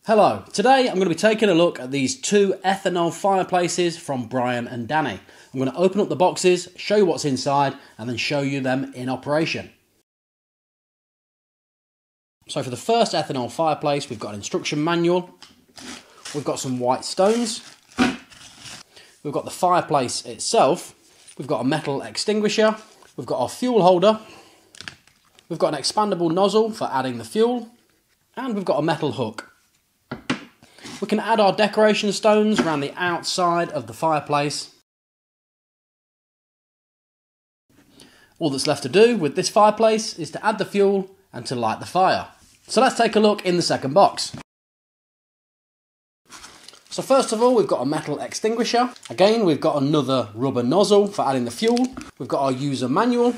Hello, today I'm going to be taking a look at these two ethanol fireplaces from Brian and Danny. I'm going to open up the boxes, show you what's inside, and then show you them in operation. So for the first ethanol fireplace, we've got an instruction manual, we've got some white stones, we've got the fireplace itself, we've got a metal extinguisher, we've got our fuel holder, we've got an expandable nozzle for adding the fuel, and we've got a metal hook. We can add our decoration stones around the outside of the fireplace. All that's left to do with this fireplace is to add the fuel and to light the fire. So let's take a look in the second box. So first of all, we've got a metal extinguisher. Again, we've got another rubber nozzle for adding the fuel. We've got our user manual.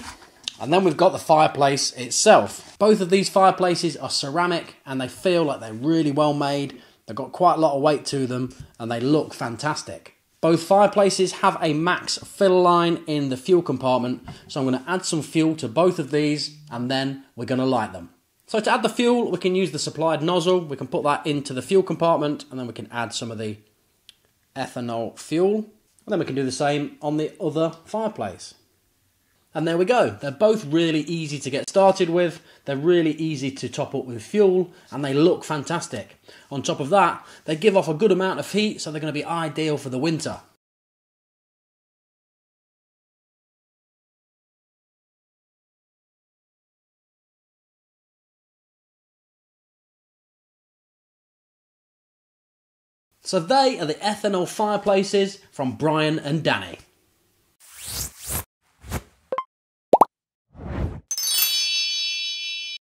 And then we've got the fireplace itself. Both of these fireplaces are ceramic and they feel like they're really well made. They've got quite a lot of weight to them and they look fantastic. Both fireplaces have a max fill line in the fuel compartment, so I'm going to add some fuel to both of these and then we're going to light them. So to add the fuel, we can use the supplied nozzle. We can put that into the fuel compartment and then we can add some of the ethanol fuel. And then we can do the same on the other fireplace. And there we go. They're both really easy to get started with. They're really easy to top up with fuel and they look fantastic. On top of that, they give off a good amount of heat, so they're going to be ideal for the winter. So they are the ethanol fireplaces from Brian and Danny.